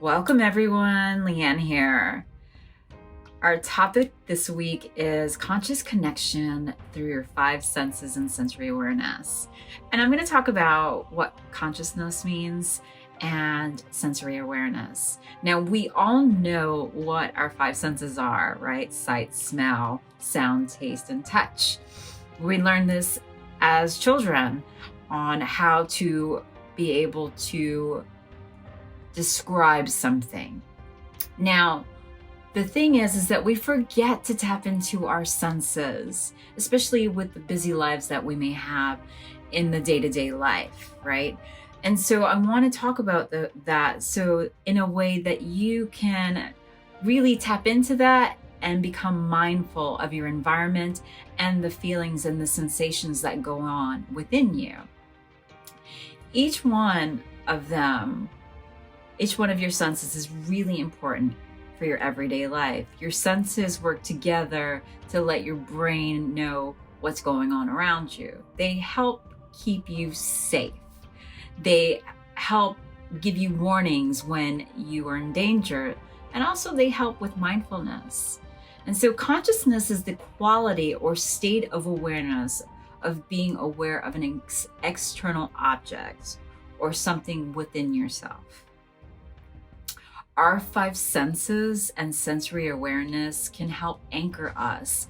Welcome everyone, Leanne here. Our topic this week is conscious connection through your five senses and sensory awareness. And I'm going to talk about what consciousness means and sensory awareness. Now, we all know what our five senses are, right? Sight, smell, sound, taste, and touch. We learn this as children on how to be able to describe something. Now, the thing is that we forget to tap into our senses, especially with the busy lives that we may have in the day-to-day life, right? And so I want to talk about that so in a way that you can really tap into that and become mindful of your environment and the feelings and the sensations that go on within you. Each one of your senses is really important for your everyday life. Your senses work together to let your brain know what's going on around you. They help keep you safe. They help give you warnings when you are in danger, and also they help with mindfulness. And so consciousness is the quality or state of awareness of being aware of an external object or something within yourself. Our five senses and sensory awareness can help anchor us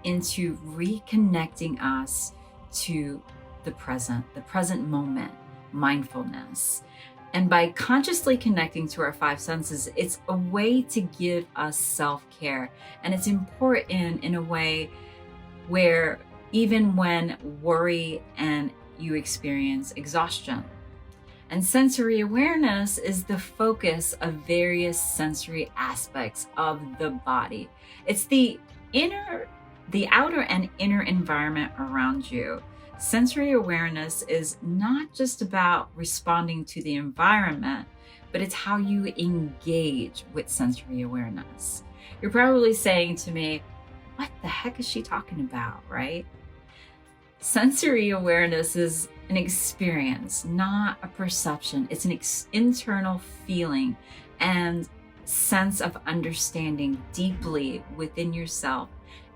into reconnecting us to the present moment, mindfulness. And by consciously connecting to our five senses, it's a way to give us self-care. And it's important in a way where even when worry and you experience exhaustion. And sensory awareness is the focus of various sensory aspects of the body. It's the outer and inner environment around you. Sensory awareness is not just about responding to the environment, but it's how you engage with sensory awareness. You're probably saying to me, what the heck is she talking about, right? Sensory awareness is an experience, not a perception. It's an internal feeling and sense of understanding deeply within yourself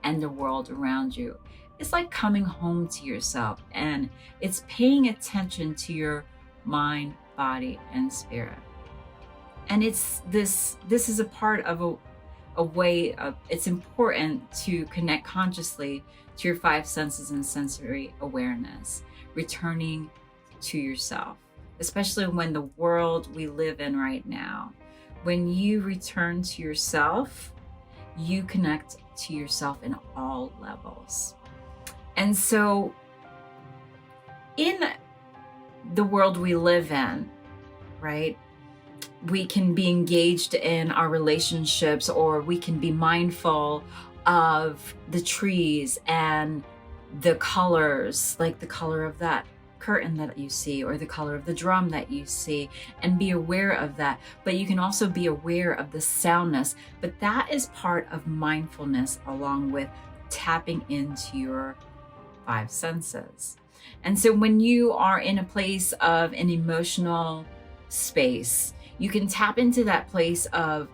and the world around you. It's like coming home to yourself, and it's paying attention to your mind, body, and spirit. And this is a part of a way of, it's important to connect consciously to your five senses and sensory awareness, returning to yourself, especially when the world we live in right now. When you return to yourself, you connect to yourself in all levels. And so in the world we live in, right, we can be engaged in our relationships, or we can be mindful of the trees and the colors, like the color of that curtain that you see, or the color of the drum that you see, and be aware of that. But you can also be aware of the soundness. But that is part of mindfulness, along with tapping into your five senses. And so when you are in a place of an emotional space, you can tap into that place of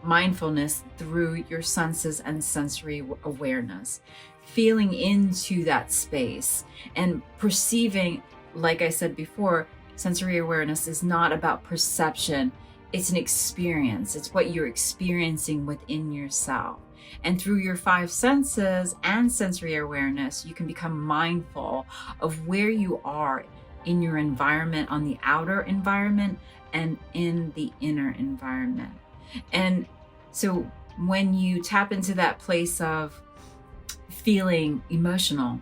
mindfulness through your senses and sensory awareness, feeling into that space and perceiving. Like I said before, sensory awareness is not about perception. It's an experience. It's what you're experiencing within yourself. And through your five senses and sensory awareness, you can become mindful of where you are in your environment, on the outer environment and in the inner environment. And so when you tap into that place of feeling emotional,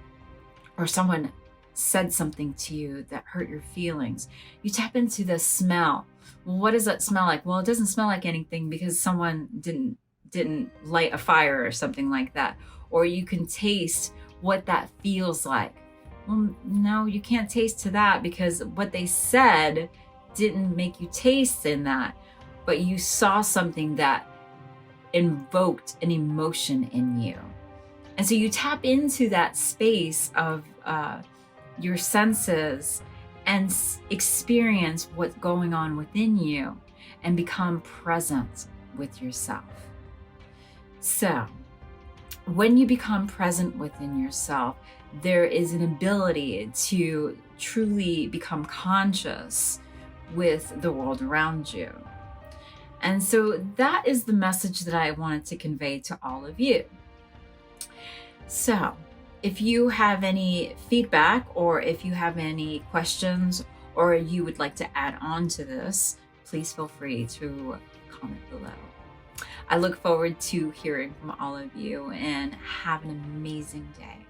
or someone said something to you that hurt your feelings, you tap into the smell. Well, what does that smell like? Well, it doesn't smell like anything because someone didn't light a fire or something like that. Or you can taste what that feels like. Well, no, you can't taste to that because what they said didn't make you taste in that, but you saw something that invoked an emotion in you. And so you tap into that space of your senses and experience what's going on within you. and become present with yourself. So, when you become present within yourself, there is an ability to truly become conscious with the world around you. And so that is the message that I wanted to convey to all of you. So, if you have any feedback, or if you have any questions, or you would like to add on to this, please feel free to comment below. I look forward to hearing from all of you, and have an amazing day.